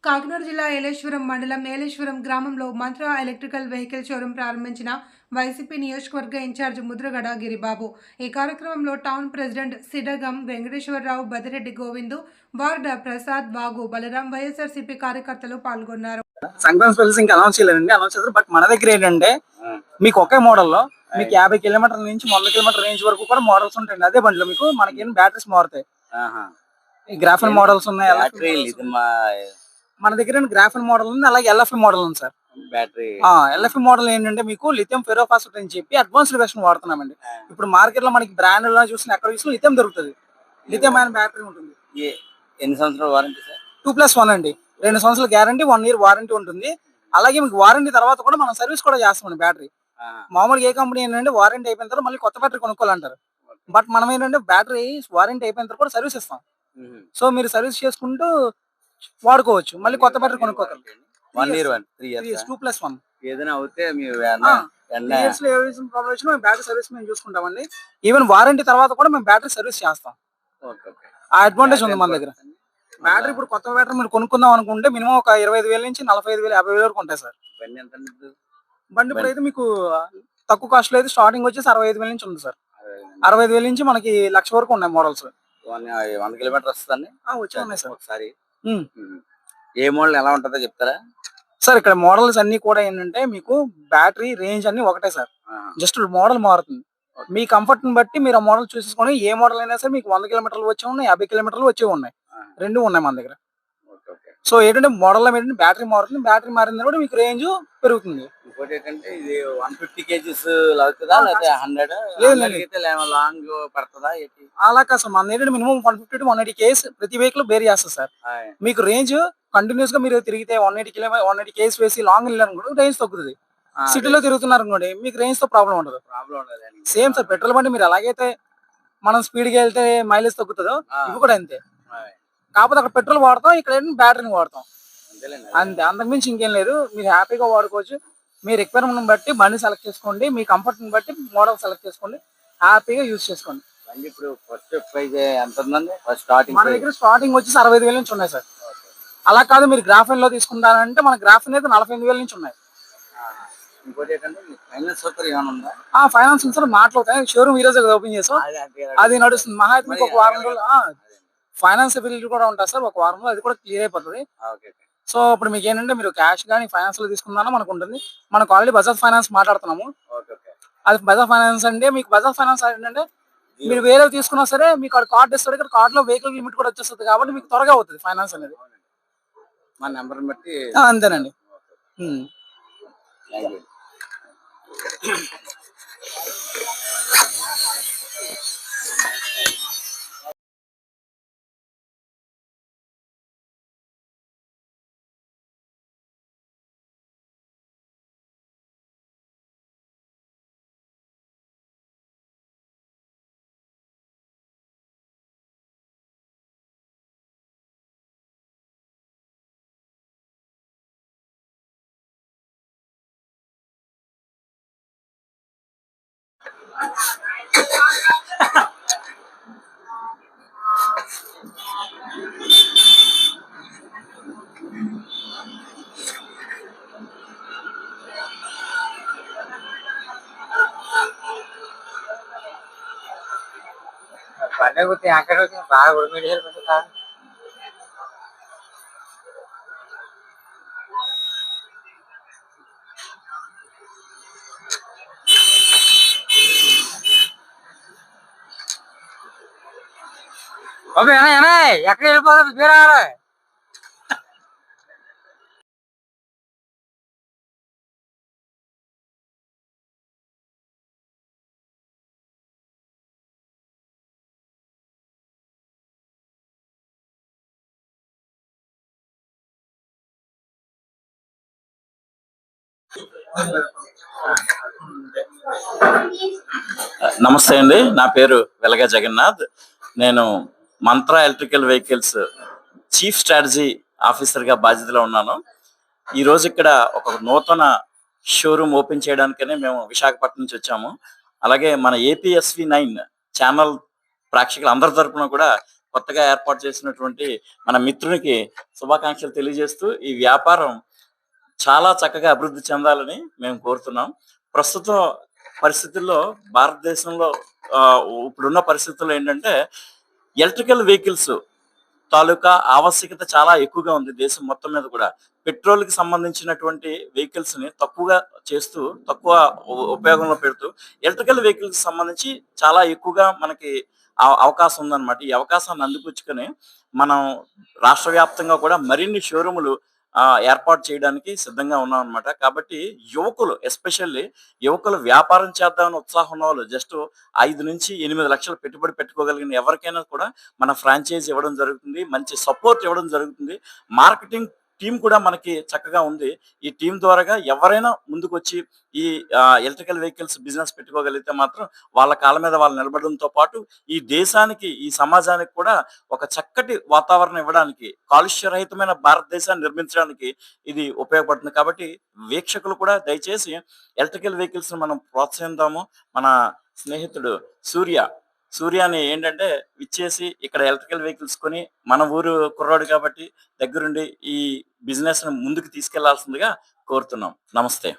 కాకినాడ జిల్లా ఏలేశ్వరం మండలం ఏలేశ్వరం గ్రామంలో మంత్ర ఎలక్ట్రికల్ వెహికల్ షోరూం ప్రారంభించిన వైసీపీ నియోజకవర్గ ఇన్ఛార్జ్ ముద్రగడ గిరిబాబు. ఈ కార్యక్రమంలో town president Sidagam Venkateswararao, Badireddy Govindu, ward Prasad, Bagu, Balaram, YSRCP కార్యకర్తలు పాల్గొన్నారు. సంక్రాంతి స్పెషల్స్ ఇంకా అనౌన్స్ చేయలేదండి, అనౌన్స్ చేస్తారు. బట్ మన దగ్గర ఏంటంటే మీకు ఒకే మోడల్లో మీకు 50 కిలోమీటర్ల నుంచి 100 కిలోమీటర్ రేంజ్ వరకు కూడా మోడల్స్ ఉంటాయండి. అదే బండిలో మీకు మనకి బ్యాటరీస్ మారుతాయి. గ్రాఫిన్ మోడల్స్ ఉన్నాయి. మన దగ్గర గ్రాఫిన్ మోడల్ ఉంది, అలాగే ఎల్ఎఫ్ఈ మోడల్ ఉంది సార్. బ్యాటరీ ఎల్ఎఫ్ఈ మోడల్ ఏంటంటే మీకు లిథియం ఫెరోఫాస్ఫేట్ అని చెప్పి అడ్వాన్స్డ్ వెర్షన్ వాడుతున్నామండి. ఇప్పుడు మార్కెట్ లో మనకి బ్రాండ్ లో చూసిన ఎక్కడ చూసినా లిథియం దొరుకుతుంది. లిథియం అయిన బ్యాటరీ ఉంటుంది. ఎన్ని సంవత్సరాల వారంటీ సార్? 2+1 అండి. 2 సంవత్సరాల గ్యారంటీ, 1 ఇయర్ వారంటీ ఉంటుంది. అలాగే మీకు వారంటీ తర్వాత కూడా మనం సర్వీస్ కూడా చేస్తామండి. బ్యాటరీ మామూలుగా ఏ కంపెనీ ఏంటంటే వారంటీ అయిపోయిన తర్వాత మళ్ళీ కొత్త బ్యాటరీ కొనుక్కోవాలంటారు. బట్ మనం ఏంటంటే బ్యాటరీ వారంటీ అయిపోయిన తర్వాత కూడా సర్వీస్ ఇస్తాం. సో మీరు సర్వీస్ చేసుకుంటూ వాడుకోవచ్చు, మళ్ళీ కొత్త బ్యాటరీ కొనుక్కోవాలి. 1 year 3 years 2+1 ఏదైనా అవుతే మీరు బ్యాటరీ సర్వీస్ మేము చూసుకుంటామండి. ఈవెన్ వారంటీ తర్వాత కూడా మేము బ్యాటరీ సర్వీస్ చేస్తాం. ఆ అడ్వాంటేజ్ ఉంది మన దగ్గర. బ్యాటరీ ఇప్పుడు కొత్త బ్యాటరీ మీరు కొనుక్కుందాం అనుకుంటే మినిమం ఒక 25,000 నుంచి 45,000, 50,000 వరకు ఉంటాయి సార్. బండి ఇప్పుడు అయితే మీకు తక్కువ కాస్ట్ లో అయితే స్టార్టింగ్ వచ్చేసి 65,000 నుంచి ఉంది సార్. 65,000 నుంచి మనకి 1,00,000 వరకు ఉన్నాయి మోడల్స్. 100 కిలోమీటర్ వస్తుందండి వచ్చి ఉన్నాయి సార్. ఒకసారి ఏ మోడల్ ఎలా ఉంటుందో చెప్తారా సార్? ఇక్కడ మోడల్స్ అన్ని కూడా ఏంటంటే మీకు బ్యాటరీ రేంజ్ అన్ని ఒకటే సార్, జస్ట్ మోడల్ మారుతుంది. మీ కంఫర్ట్ ని బట్టి మీరు ఆ మోడల్ చూసేసుకొని ఏ మోడల్ అయినా సరే మీకు 100 కిలోమీటర్లు వచ్చే ఉన్నాయి, 50 కిలోమీటర్లు వచ్చే ఉన్నాయి. రెండు ఉన్నాయి మన దగ్గర. సో ఏంటంటే మోడల్ లో ఏంటంటే బ్యాటరీ మారుతుంది. బ్యాటరీ మారింది కూడా మీకు రేంజ్ పెరుగుతుంది. ఇంకోటి ఏంటంటే ఇది 150 kgs అవుతుందా లేదా 100 లాంగ్ పడుతుందా? అలా కాదు సార్, మన ఏంటంటే మినిమం 150 to 180 kgs ప్రతి వెహికల్ బేర్ చేస్తారు సార్. మీకు రేంజ్ కంటిన్యూస్ గా మీరు తిరిగితే 180 kgs వేసి లాంగ్ వెళ్ళారు రేంజ్ తగ్గుతుంది. సిటీలో తిరుగుతున్నారు అనుకోండి, మీకు రేంజ్ తో ప్రాబ్లం ఉండదు. సేమ్ సార్, పెట్రోల్ బండి మీరు ఎలాగైతే మనం స్పీడ్ గా వెళ్తే మైలేజ్ తగ్గుతుందో ఇవి కూడా అంతే. కాకపోతే అక్కడ పెట్రోల్ వాడతాం, ఇక్కడ బ్యాటరీని వాడతాం అంతే. అంతకుమించి ఇంకేం లేదు. మీరు హ్యాపీగా వాడుకోవచ్చు. మీ రిక్వైర్మెంట్ బట్టి బండి సెలెక్ట్ చేసుకోండి, మీ కంఫర్ట్ ని బట్టి మోడల్ సెలెక్ట్ చేసుకోండి, హ్యాపీగా యూజ్ చేసుకోండి. ఇప్పుడు ఫస్ట్ ప్రైస్ ఎంత ఉందండి? స్టార్టింగ్ మన దగ్గర స్టార్టింగ్ వచ్చేసి 65,000 నుంచి ఉన్నాయి సార్. అలా కాదు మీరు గ్రాఫిన్ లో తీసుకుంటారంటే మన గ్రాఫిన్ అయితే 48,000 నుంచి ఉన్నాయి. ఇంకోటి ఏంటంటే ఫైనాన్స్ సౌకర్యం ఏమైనా ఉందా? Finance sir మాట్లాడుతాయి. షోరూమ్ ఈ రోజు ఓపెన్ చేసాం, అది నడుస్తుంది. మహా అయితే మీకు ఒక వారం రోజులు ఫైనాన్స్ ఫెసిలిటీ కూడా ఉంటుంది సార్. ఒక వారంలో అది కూడా క్లియర్ అయిపోతుంది. సో ఇప్పుడు మీకు ఏంటంటే మీరు క్యాష్ కానీ ఫైనాన్స్ లో తీసుకుందామని మనకు ఉంటుంది. మనకు ఆల్రెడీ బజాజ్ ఫైనాన్స్ మాట్లాడుతున్నాము. అది బజాజ్ ఫైనాన్స్ అంటే మీకు బజాజ్ ఫైనాన్స్ ఏంటంటే మీరు వేరే తీసుకున్నా సరే మీకు కార్డు ఇస్తారు. ఇక్కడ కార్డు లో వెహికల్ లిమిట్ కూడా వచ్చేస్తుంది కాబట్టి మీకు త్వరగా అవుతుంది ఫైనాన్స్ అనేది. మన నెంబర్ బట్టి అంతేనండి. పండుగ అక్కడ బాగా ఉడిమిడియాలి పండుగ. ఎక్కడ వెళ్ళిపోతుంది బీరా? నమస్తే అండి, నా పేరు వెలగ జగన్నాథ్. నేను మంత్ర ఎలక్ట్రికల్ వెహికల్స్ చీఫ్ స్ట్రాటజీ ఆఫీసర్గా బాధ్యతలో ఉన్నాను. ఈరోజు ఇక్కడ ఒక నూతన షోరూమ్ ఓపెన్ చేయడానికనే మేము విశాఖపట్నం నుంచి వచ్చాము. అలాగే మన APSV9 ఛానల్ ప్రేక్షకులు అందరి తరపున కూడా కొత్తగా ఏర్పాటు చేసినటువంటి మన మిత్రునికి శుభాకాంక్షలు తెలియజేస్తూ ఈ వ్యాపారం చాలా చక్కగా అభివృద్ధి చెందాలని మేము కోరుతున్నాం. ప్రస్తుతం పరిస్థితుల్లో భారతదేశంలో ఇప్పుడున్న పరిస్థితుల్లో ఏంటంటే ఎలక్ట్రికల్ వెహికల్స్ తాలూకా ఆవశ్యకత చాలా ఎక్కువగా ఉంది దేశం మొత్తం మీద కూడా. పెట్రోల్ కి సంబంధించినటువంటి వెహికల్స్ ని తక్కువగా చేస్తూ తక్కువ ఉపయోగంలో పెడుతూ ఎలక్ట్రికల్ వెహికల్స్ సంబంధించి చాలా ఎక్కువగా మనకి అవకాశం ఉందన్నమాట. ఈ అవకాశాన్ని అందిపుచ్చుకొని మనం రాష్ట్ర వ్యాప్తంగా కూడా మరిన్ని షోరూములు ఏర్పాటు చేయడానికి సిద్ధంగా ఉన్నాం అనమాట. కాబట్టి యువకులు ఎస్పెషల్లీ యువకులు వ్యాపారం చేద్దామని ఉత్సాహం ఉన్న వాళ్ళు జస్ట్ 5 నుంచి 8 లక్షలు పెట్టుబడి పెట్టుకోగలిగిన ఎవరికైనా కూడా మన ఫ్రాంచైజ్ ఇవ్వడం జరుగుతుంది. మంచి సపోర్ట్ ఇవ్వడం జరుగుతుంది. మార్కెటింగ్ టీం కూడా మనకి చక్కగా ఉంది. ఈ టీం ద్వారాగా ఎవరైనా ముందుకొచ్చి ఈ ఎలక్ట్రికల్ వెహికల్స్ బిజినెస్ పెట్టుకోగలిగితే మాత్రం వాళ్ళ కాళ్ళ మీద వాళ్ళు నిలబడడంతో పాటు ఈ దేశానికి ఈ సమాజానికి కూడా ఒక చక్కటి వాతావరణం ఇవ్వడానికి, కాలుష్యరహితమైన భారతదేశాన్ని నిర్మించడానికి ఇది ఉపయోగపడుతుంది. కాబట్టి వీక్షకులు కూడా దయచేసి ఎలక్ట్రికల్ వెహికల్స్ మనం ప్రోత్సహిద్దాము. మన స్నేహితుడు సూర్యాని ఏంటంటే ఇచ్చేసి ఇక్కడ ఎలక్ట్రికల్ వెహికల్స్ కొని మన ఊరు కుర్రాడు కాబట్టి దగ్గరుండి ఈ బిజినెస్ ను ముందుకు తీసుకెళ్లాల్సిందిగా కోరుతున్నాం. నమస్తే.